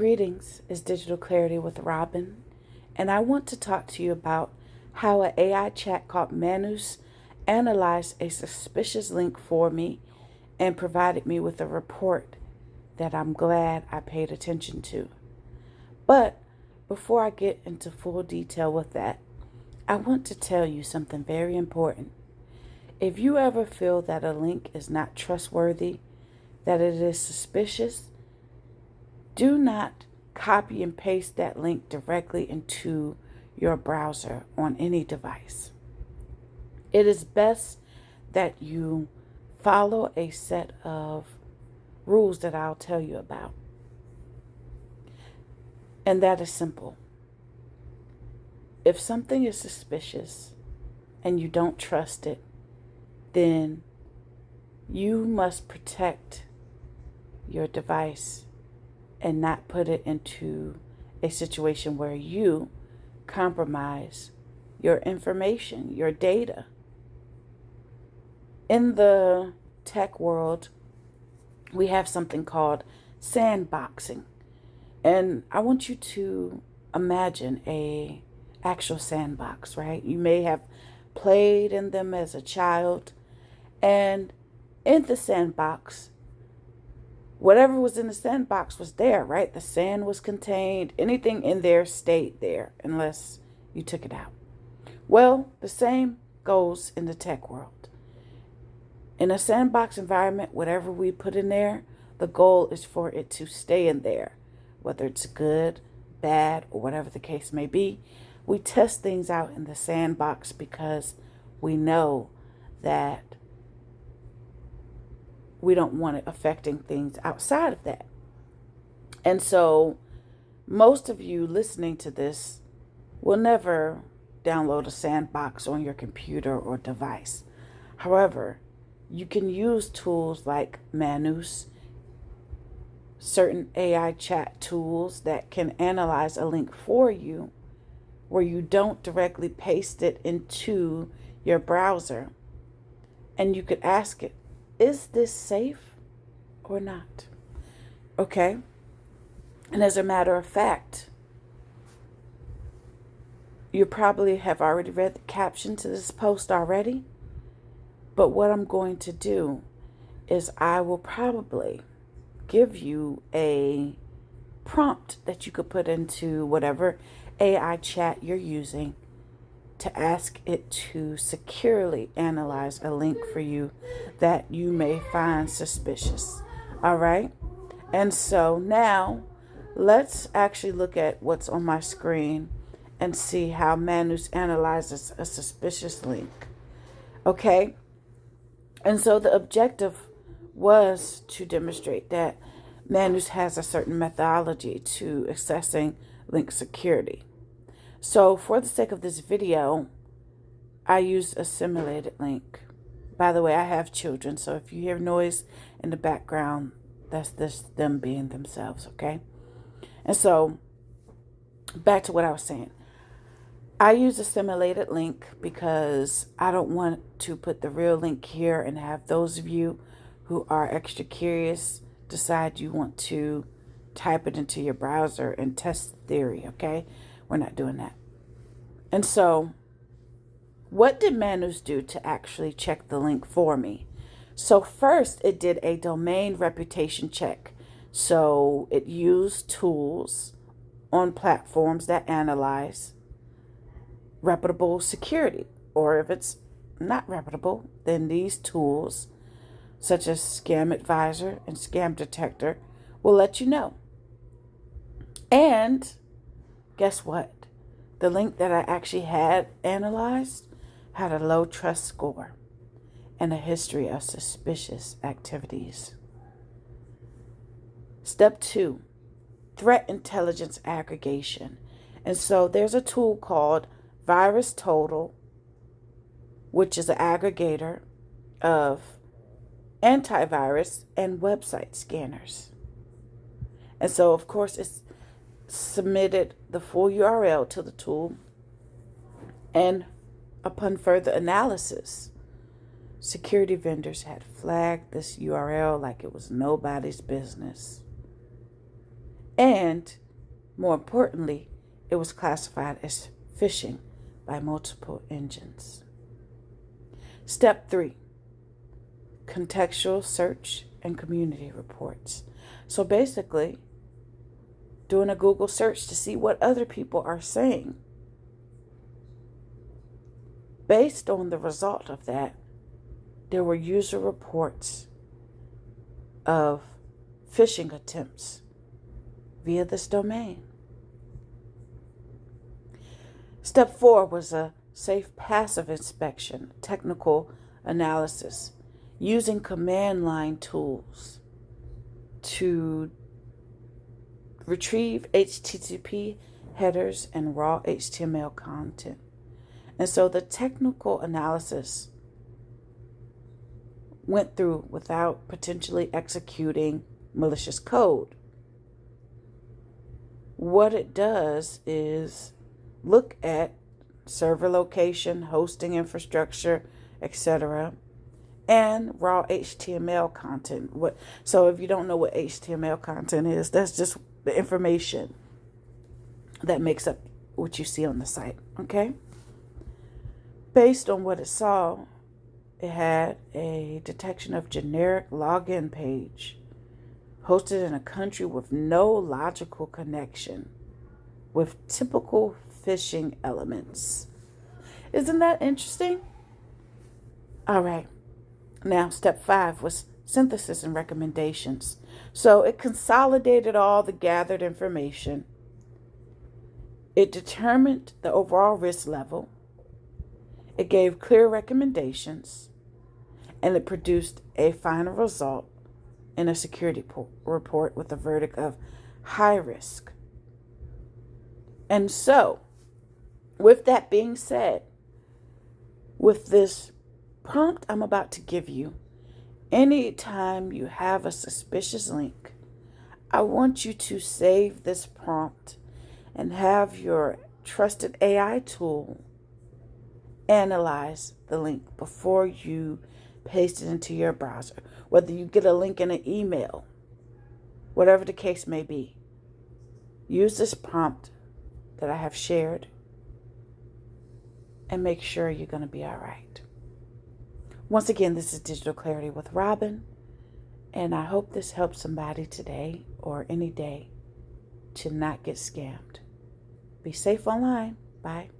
Greetings, it's Digital Clarity with Robin, and I want to talk to you about how an AI chat called Manus analyzed a suspicious link for me and provided me with a report that I'm glad I paid attention to. But before I get into full detail with that, I want to tell you something very important. If you ever feel that a link is not trustworthy, that it is suspicious, do not copy and paste that link directly into your browser on any device. It is best that you follow a set of rules that I'll tell you about. And that is simple. If something is suspicious and you don't trust it, then you must protect your device and not put it into a situation where you compromise your information, your data. In the tech world, we have something called sandboxing. And I want you to imagine a actual sandbox, right? You may have played in them as a child, and in the sandbox, whatever was in the sandbox was there, right? The sand was contained. Anything in there stayed there unless you took it out. Well, the same goes in the tech world. In a sandbox environment, whatever we put in there, the goal is for it to stay in there, whether it's good, bad, or whatever the case may be. We test things out in the sandbox because we know that we don't want it affecting things outside of that. And so most of you listening to this will never download a sandbox on your computer or device. However, you can use tools like Manus, certain AI chat tools that can analyze a link for you where you don't directly paste it into your browser. And you could ask it, is this safe or not? Okay. And as a matter of fact, you probably have already read the caption to this post already. But what I'm going to do is I will probably give you a prompt that you could put into whatever AI chat you're using to ask it to securely analyze a link for you that you may find suspicious. All right? And so now let's actually look at what's on my screen and see how Manus analyzes a suspicious link. Okay? And so the objective was to demonstrate that Manus has a certain methodology to assessing link security. So for the sake of this video, I used a simulated link. By the way, I have children, so if you hear noise in the background, that's them being themselves, okay? And so back to what I was saying. I use a simulated link because I don't want to put the real link here and have those of you who are extra curious decide you want to type it into your browser and test the theory, okay? We're not doing that. And so what did Manus do to actually check the link for me? So first, it did a domain reputation check. So it used tools on platforms that analyze reputable security. Or if it's not reputable, then these tools, such as Scam Advisor and Scam Detector, will let you know. And guess what? The link that I actually had analyzed had a low trust score and a history of suspicious activities. Step 2, threat intelligence aggregation. And so there's a tool called Virus Total, which is an aggregator of antivirus and website scanners. And so, of course, it's submitted the full URL to the tool, and upon further analysis, security vendors had flagged this URL like it was nobody's business. And more importantly, it was classified as phishing by multiple engines. Step 3, contextual search and community reports. So basically, doing a Google search to see what other people are saying. Based on the result of that, there were user reports of phishing attempts via this domain. Step 4 was a safe passive inspection, technical analysis, using command line tools to retrieve HTTP headers and raw HTML content. And so the technical analysis went through without potentially executing malicious code. What it does is look at server location, hosting infrastructure, etc., and raw HTML content. So if you don't know what HTML content is, that's just the information that makes up what you see on the site, okay? Based on what it saw, it had a detection of generic login page hosted in a country with no logical connection with typical phishing elements. Isn't that interesting? All right. Now, step 5 was synthesis and recommendations. So it consolidated all the gathered information. It determined the overall risk level. It gave clear recommendations. And it produced a final result in a security report with a verdict of high risk. And so, with that being said, with this prompt I'm about to give you, anytime you have a suspicious link, I want you to save this prompt and have your trusted AI tool analyze the link before you paste it into your browser. Whether you get a link in an email, whatever the case may be, use this prompt that I have shared and make sure you're going to be all right. Once again, this is Digital Clarity with Robin, and I hope this helps somebody today or any day to not get scammed. Be safe online. Bye.